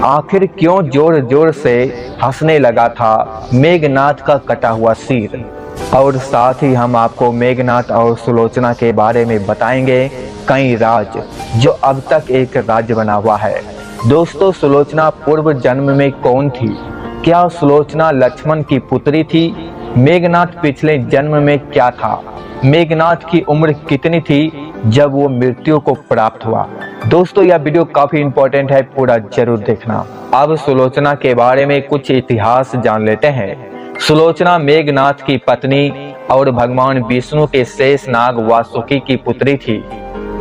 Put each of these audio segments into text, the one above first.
आखिर क्यों जोर जोर से हंसने लगा था मेघनाथ का कटा हुआ सिर। और साथ ही हम आपको मेघनाथ और सुलोचना के बारे में बताएंगे कई राज जो अब तक एक राज्य बना हुआ है। दोस्तों, सुलोचना पूर्व जन्म में कौन थी? क्या सुलोचना लक्ष्मण की पुत्री थी? मेघनाथ पिछले जन्म में क्या था? मेघनाथ की उम्र कितनी थी जब वो मृत्यु को प्राप्त हुआ? दोस्तों, यह वीडियो काफी इंपॉर्टेंट है, पूरा जरूर देखना। अब सुलोचना के बारे में कुछ इतिहास जान लेते हैं। सुलोचना मेघनाथ की पत्नी और भगवान विष्णु के शेष नाग वासुकी की पुत्री थी।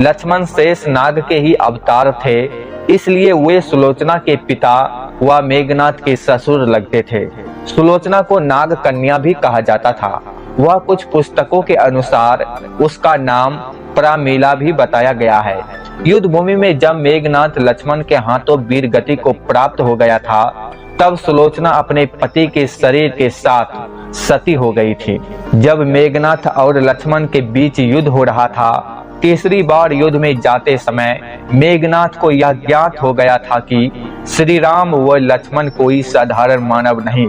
लक्ष्मण शेष नाग के ही अवतार थे, इसलिए वे सुलोचना के पिता व मेघनाथ के ससुर लगते थे। सुलोचना को नाग कन्या भी कहा जाता था। वह कुछ पुस्तकों के अनुसार उसका नाम प्रामिला भी बताया गया है। युद्ध भूमि में जब मेघनाथ लक्ष्मण के हाथों वीर गति को प्राप्त हो गया था, तब सुलोचना अपने पति के शरीर के साथ सती हो गई थी। जब मेघनाथ और लक्ष्मण के बीच युद्ध हो रहा था, तीसरी बार युद्ध में जाते समय मेघनाथ को यह ज्ञात हो गया था कि श्री राम व लक्ष्मण कोई साधारण मानव नहीं,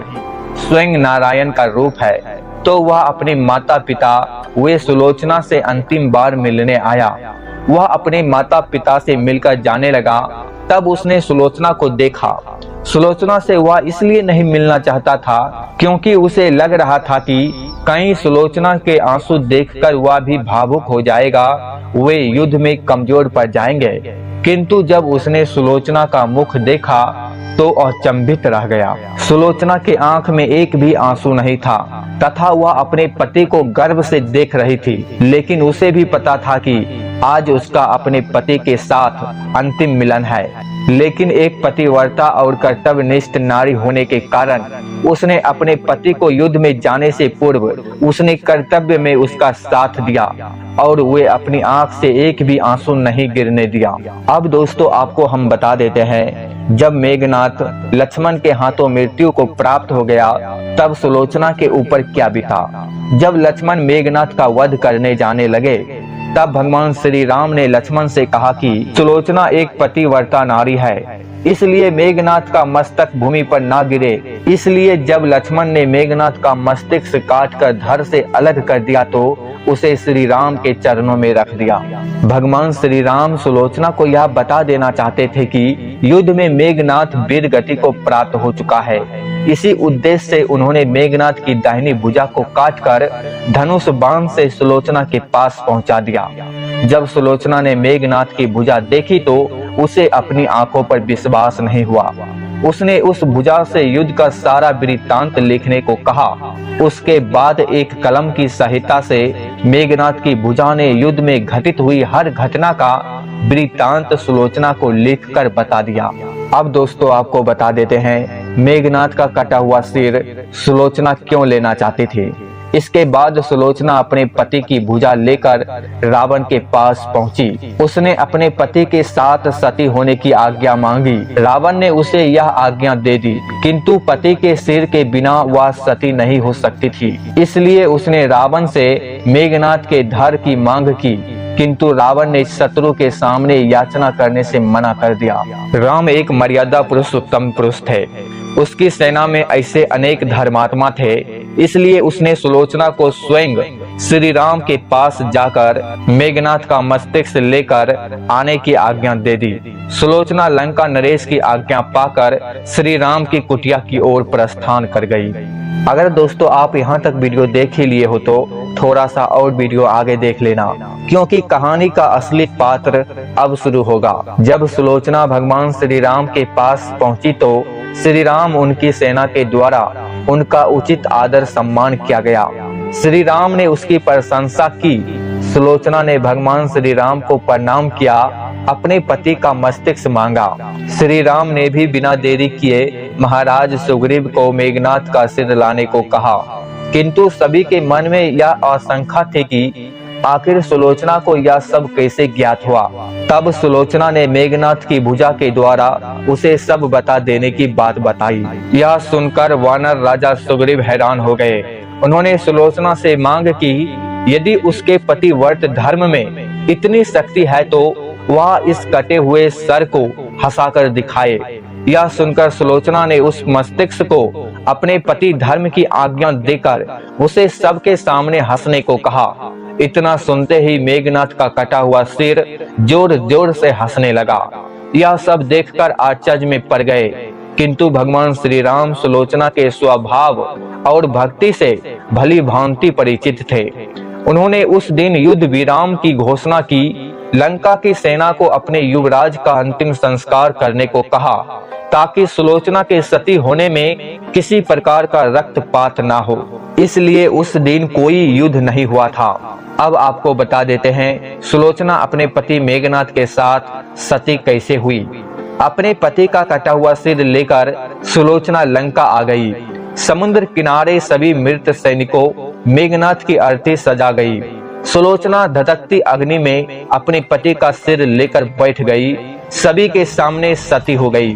स्वयं नारायण का रूप है। तो वह अपने माता पिता वे सुलोचना से अंतिम बार मिलने आया। वह अपने माता पिता से मिलकर जाने लगा। तब उसने सुलोचना को देखा। सुलोचना से वह इसलिए नहीं मिलना चाहता था क्योंकि उसे लग रहा था कि कहीं सुलोचना के आंसू देखकर वह भी भावुक हो जाएगा, वे युद्ध में कमजोर पड़ जाएंगे। किंतु जब उसने सुलोचना का मुख देखा तो अचंभित रह गया। सुलोचना के आंख में एक भी आंसू नहीं था तथा वह अपने पति को गर्व से देख रही थी। लेकिन उसे भी पता था कि आज उसका अपने पति के साथ अंतिम मिलन है। लेकिन एक पतिव्रता और कर्तव्यनिष्ठ नारी होने के कारण उसने अपने पति को युद्ध में जाने से पूर्व उसने कर्तव्य में उसका साथ दिया और वे अपनी आंख से एक भी आंसू नहीं गिरने दिया। अब दोस्तों, आपको हम बता देते हैं, जब मेघनाथ लक्ष्मण के हाथों मृत्यु को प्राप्त हो गया, तब सुलोचना के ऊपर क्या बीता। जब लक्ष्मण मेघनाथ का वध करने जाने लगे, तब भगवान श्री राम ने लक्ष्मण से कहा कि सुलोचना एक पतिव्रता नारी है, इसलिए मेघनाथ का मस्तक भूमि पर ना गिरे। इसलिए जब लक्ष्मण ने मेघनाथ का मस्तिष्क काटकर धड़ से अलग कर दिया तो उसे श्री राम के चरणों में रख दिया। भगवान श्री राम सुलोचना को यह बता देना चाहते थे कि युद्ध में मेघनाथ वीर गति को प्राप्त हो चुका है। इसी उद्देश्य से उन्होंने मेघनाथ की दाहिनी भुजा को काटकर धनुष बाण से सुलोचना के पास पहुंचा दिया। जब सुलोचना ने मेघनाथ की भुजा देखी तो उसे अपनी आंखों पर विश्वास नहीं हुआ। उसने उस भुजा से युद्ध का सारा वृत्तांत लिखने को कहा। उसके बाद एक कलम की सहायता से मेघनाथ की भुजा ने युद्ध में घटित हुई हर घटना का वृत्तांत सुलोचना को लिखकर बता दिया। अब दोस्तों, आपको बता देते हैं मेघनाथ का कटा हुआ सिर सुलोचना क्यों लेना चाहती थी। इसके बाद सुलोचना अपने पति की भुजा लेकर रावण के पास पहुंची। उसने अपने पति के साथ सती होने की आज्ञा मांगी। रावण ने उसे यह आज्ञा दे दी, किंतु पति के सिर के बिना वह सती नहीं हो सकती थी। इसलिए उसने रावण से मेघनाथ के धड़ की मांग की, किंतु रावण ने शत्रु के सामने याचना करने से मना कर दिया। राम एक मर्यादा पुरुषोत्तम पुरुष थे। उसकी सेना में ऐसे अनेक धर्मात्मा थे, इसलिए उसने सुलोचना को स्वयं श्री राम के पास जाकर मेघनाथ का मस्तिष्क लेकर आने की आज्ञा दे दी। सुलोचना लंका नरेश की आज्ञा पाकर श्री राम की कुटिया की ओर प्रस्थान कर गई। अगर दोस्तों आप यहाँ तक वीडियो देख ही लिए हो तो थोड़ा सा और वीडियो आगे देख लेना, क्योंकि कहानी का असली पात्र अब शुरू होगा। जब सुलोचना भगवान श्री राम के पास पहुंची तो श्री राम उनकी सेना के द्वारा उनका उचित आदर सम्मान किया गया। श्री राम ने उसकी प्रशंसा की। सुलोचना ने भगवान श्री राम को प्रणाम किया, अपने पति का मस्तिष्क मांगा। श्री राम ने भी बिना देरी किए महाराज सुग्रीव को मेघनाथ का सिर लाने को कहा, किंतु सभी के मन में यह आशंका थी कि आखिर सुलोचना को यह सब कैसे ज्ञात हुआ। तब सुलोचना ने मेघनाथ की भुजा के द्वारा उसे सब बता देने की बात बताई। यह सुनकर वानर राजा सुग्रीव हैरान हो गए। उन्होंने सुलोचना से मांग की, यदि उसके पति व्रत धर्म में इतनी शक्ति है तो वह इस कटे हुए सर को हंसाकर दिखाए। यह सुनकर सुलोचना ने उस मस्तिष्क को अपने पति धर्म की आज्ञा देकर उसे सबके सामने हंसने को कहा। इतना सुनते ही मेघनाथ का कटा हुआ सिर जोर जोर से हंसने लगा। यह सब देखकर आश्चर्य में पड़ गए, किंतु भगवान श्री राम सुलोचना के स्वभाव और भक्ति से भली भांति परिचित थे। उन्होंने उस दिन युद्ध विराम की घोषणा की, लंका की सेना को अपने युवराज का अंतिम संस्कार करने को कहा, ताकि सुलोचना के सती होने में किसी प्रकार का रक्तपात ना हो। इसलिए उस दिन कोई युद्ध नहीं हुआ था। अब आपको बता देते हैं सुलोचना अपने पति मेघनाथ के साथ सती कैसे हुई। अपने पति का कटा हुआ सिर लेकर सुलोचना लंका आ गई। समुद्र किनारे सभी मृत सैनिकों मेघनाथ की अर्थी सजा गई। सुलोचना धधकती अग्नि में अपने पति का सिर लेकर बैठ गई। सभी के सामने सती हो गई।